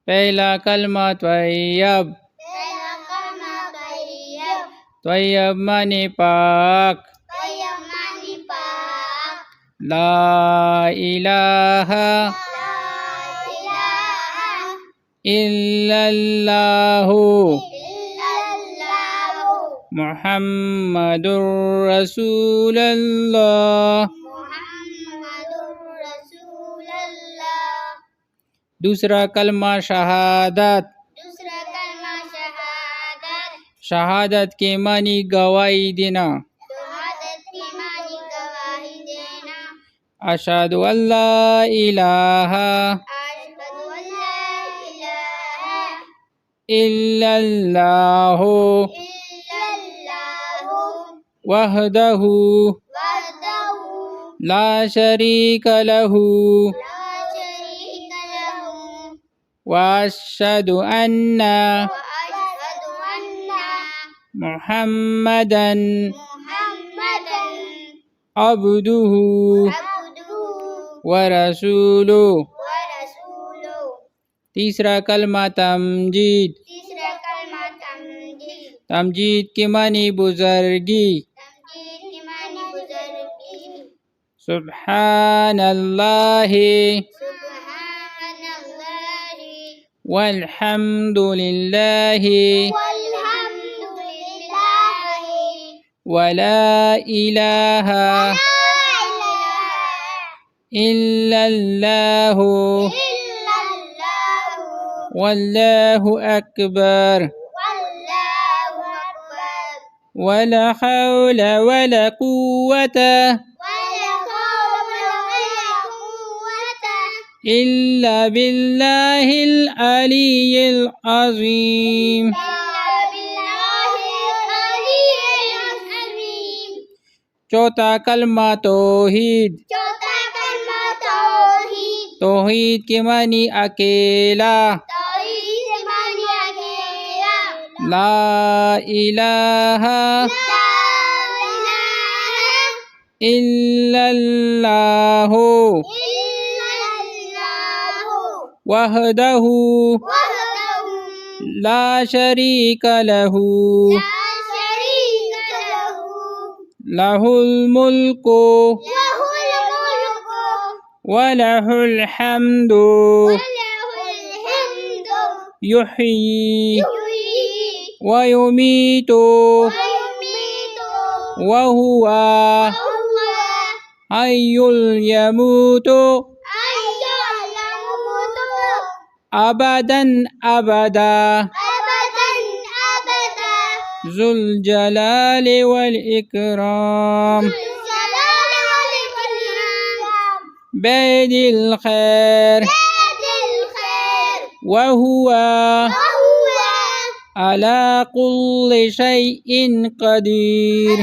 पहला कलमा त्वय्यब माने पाक। ला इलाहा इल्लल्लाहु मुहम्मदुर रसूलुल्लाह। दूसरा कलमा शहादत। शहादत के मानी गवाही देना। अशहदु अल्ला इलाहा इल्लल्लाहु वहदहु ला शरीक लहु वअशहदु अन्ना मुहम्मदन अब्दुहु व रसूलुहु। तीसरा कलमा तमजीद। तमजीद के मानी बुजुर्गी। सुब्हानल्लाहि वल्हम्दुलिल्लाहि वला इलाहा इल्लल्लाहु वल्लाहु अकबर वला हौला वला कुव्वता इल्ला बिल्लाहिल अलिय्यिल अज़ीम। चौथा कलमा तौहीद। तौहीद के मानी अकेला। ला इलाहा इल्लल्लाहु वहदहु ला शरीक लहु लहुल मुल्कु वलहुल हम्दु युह्यी व युमीतु व हुवा हय्युल यमूतु अबदन अबदा ज़ुल जलाली वल इकराम। बेदिल खैर व हुवा अला कुल्लि शैइन कदीर।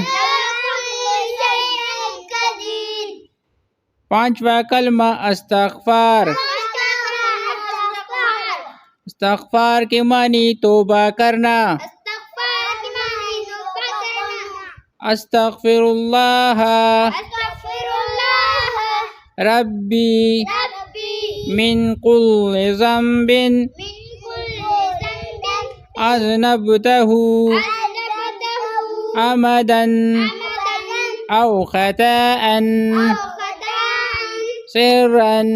पांचवा कलमा अस्तग़फ़ार। इस्तग़फ़ार के मानी तौबा करना। अस्तग़फ़िरुल्लाह रब्बी मिन कुल्लि ज़ंबिन अज़नबतहु अमदन औ ख़ताअन सिर्रन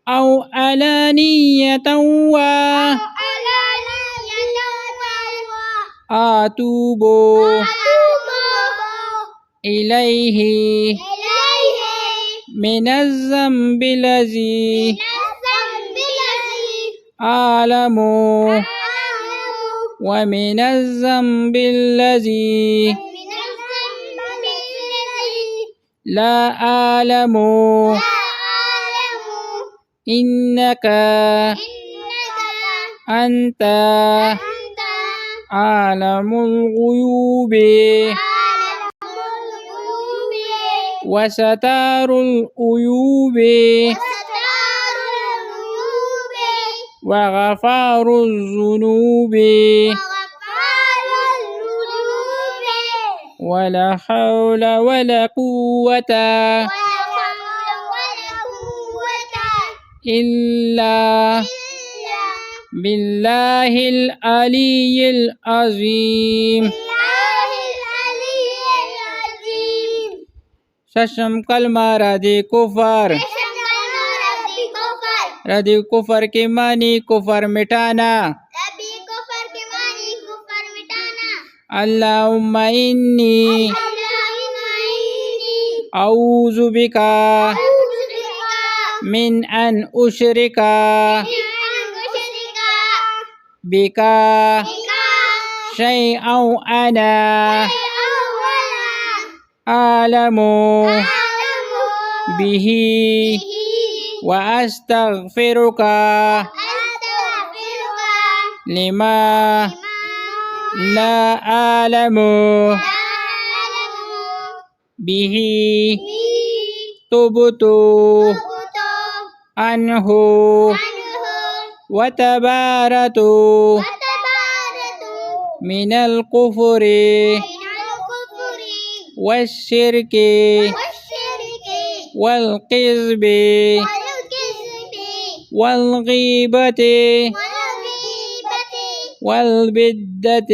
औ अलानियतन व आतूबु इलैहि मिनज़्ज़म्बिलज़ी आलमु व मिनज़्ज़म्बिलज़ी ला आलमु इन्नका अंता आलमुल गुयूबि व सतारुल उयूबि व गफ़ारुल ज़ुनूबि वला हौला वला कुव्वता इल्ला بالله العلي العظيم ششم کلمہ ردی کفر ردی کفر کے معنی کفر مٹانا اللہم انی اعوذ بکا من ان اشرکا بکا شیئا انا اعلم به واستغفرک لما لا اعلم به تبت عنه وتبارت من الكفر والشرك والكذب والغيبة والبدة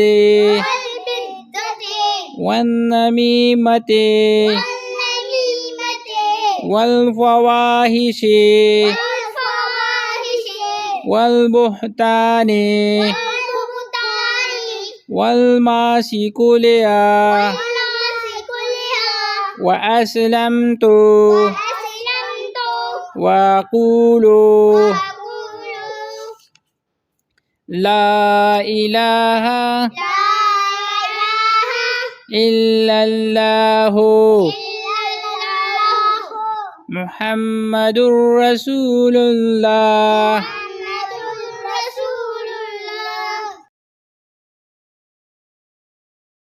والنميمة والفواحش والبهتان والمعاصي كلها وأسلمت وأقول لا إله إلا الله محمد رسول الله